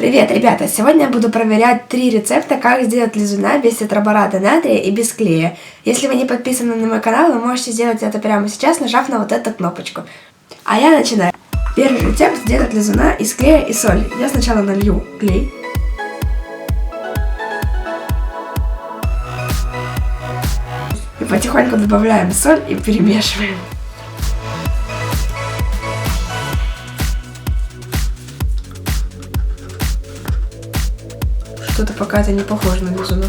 Привет, ребята! Сегодня я буду проверять 3 рецепта, как сделать лизуна без тетрабората натрия и без клея. Если вы не подписаны на мой канал, вы можете сделать это прямо сейчас, нажав на вот эту кнопочку. А я начинаю. Первый рецепт — сделать лизуна из клея и соли. Я сначала налью клей. И потихоньку добавляем соль и перемешиваем. Что-то пока это не похоже на лизуна.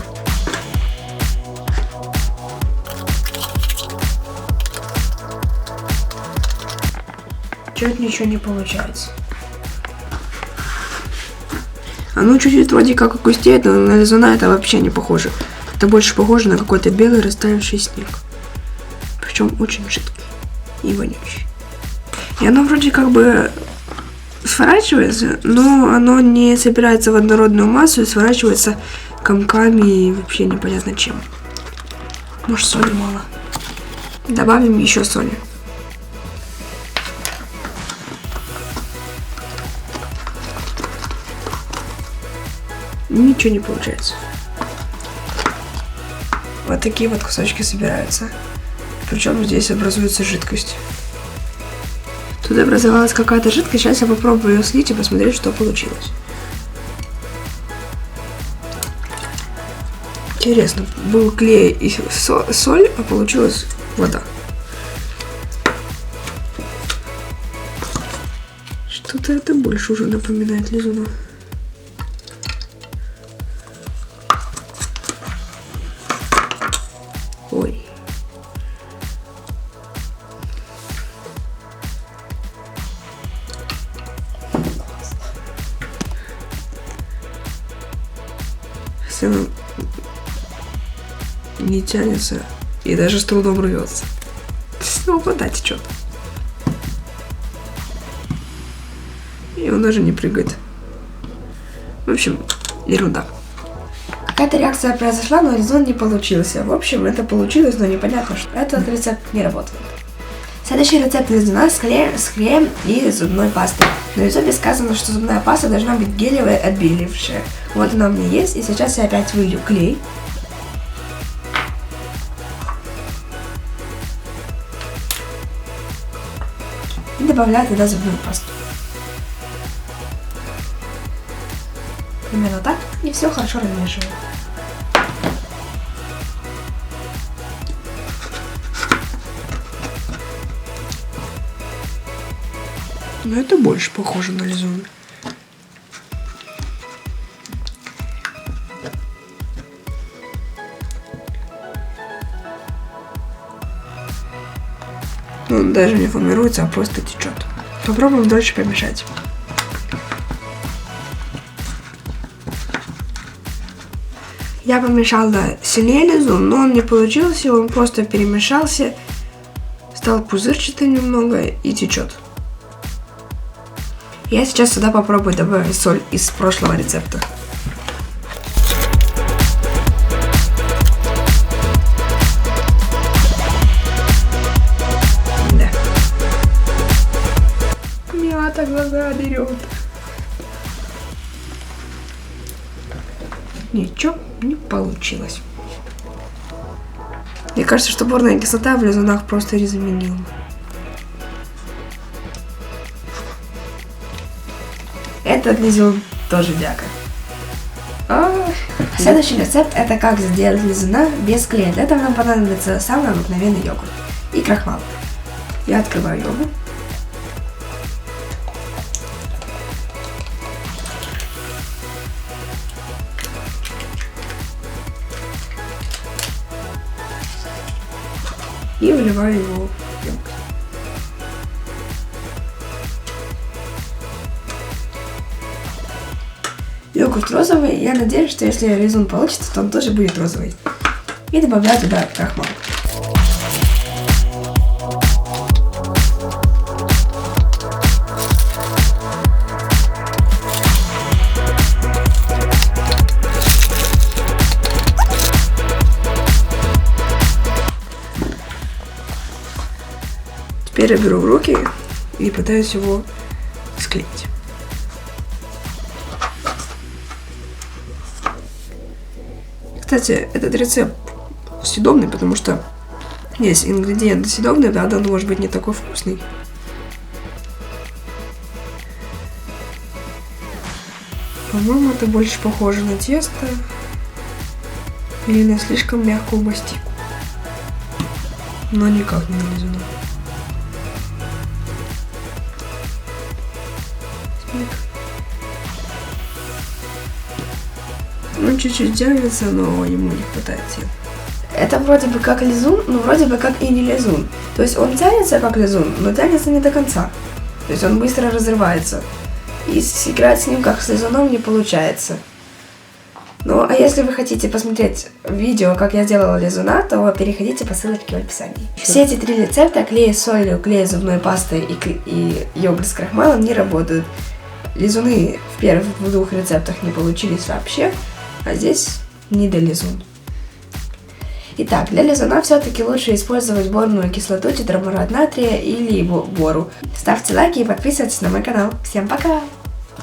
Чуть ничего не получается. Оно чуть-чуть вроде как густеет, но на лизуна это вообще не похоже. Это больше похоже на какой-то белый растаявший снег. Причем очень жидкий и вонючий. И оно вроде как бы сворачивается, но оно не собирается в однородную массу и сворачивается комками и вообще непонятно чем. Может, соли мало. Добавим еще соли. Ничего не получается. Вот такие вот кусочки собираются. Причем здесь образуется жидкость. Тут образовалась какая-то жидкость. Сейчас я попробую ее слить и посмотреть, что получилось. Интересно, был клей и соль, а получилась вода. Что-то это больше уже напоминает лизуна. Ой. Все не тянется и даже с трудом рвется. Ну, вода течет. И он даже не прыгает. В общем, ерунда. Какая-то реакция произошла, но лизун не получился. В общем, это получилось, но непонятно, что этот рецепт не работает. Следующий рецепт лизуна с клеем и зубной пастой. На рецепте сказано, что зубная паста должна быть гелевая, отбелившая. Вот она у меня есть, и сейчас я опять вылью клей. И добавляю туда зубную пасту. Примерно так, и все хорошо размешиваю. Но это больше похоже на лизун. Он даже не формируется, а просто течет. Попробуем дальше помешать. Я помешала сильнее лизун, но он не получился, он просто перемешался, стал пузырчатый немного и течет. Я сейчас сюда попробую добавить соль из прошлого рецепта. Да. Мята глаза берет. Ничего не получилось. Мне кажется, что борная кислота в лизунах просто незаменима. Этот лизун тоже дяка. Следующий рецепт — это как сделать лизуна без клея. Для этого нам понадобится самый обыкновенный йогурт и крахмал. Я открываю йогурт. И выливаю его в йогурт. Йогурт розовый. Я надеюсь, что если лизун получится, то он тоже будет розовый. И добавляю туда крахмал. Теперь я беру в руки и пытаюсь его склеить. Кстати, этот рецепт съедобный, потому что есть ингредиенты съедобные, правда, он может быть не такой вкусный. По-моему, это больше похоже на тесто или на слишком мягкую мастику. Но никак не на лизуна. Он чуть-чуть тянется, но ему не хватает сил. Это вроде бы как лизун, но вроде бы как и не лизун. То есть он тянется как лизун, но тянется не до конца. То есть он быстро разрывается. И играть с ним как с лизуном не получается. Ну, а если вы хотите посмотреть видео, как я делала лизуна, то переходите по ссылочке в описании. Все эти 3 рецепта, клей с солью, клей с зубной пастой и йогурт с крахмалом, не работают. Лизуны в первых 2 рецептах не получились вообще, а здесь не до лизун. Итак, для лизуна все-таки лучше использовать борную кислоту, тетрамурат натрия или бору. Ставьте лайки и подписывайтесь на мой канал. Всем пока!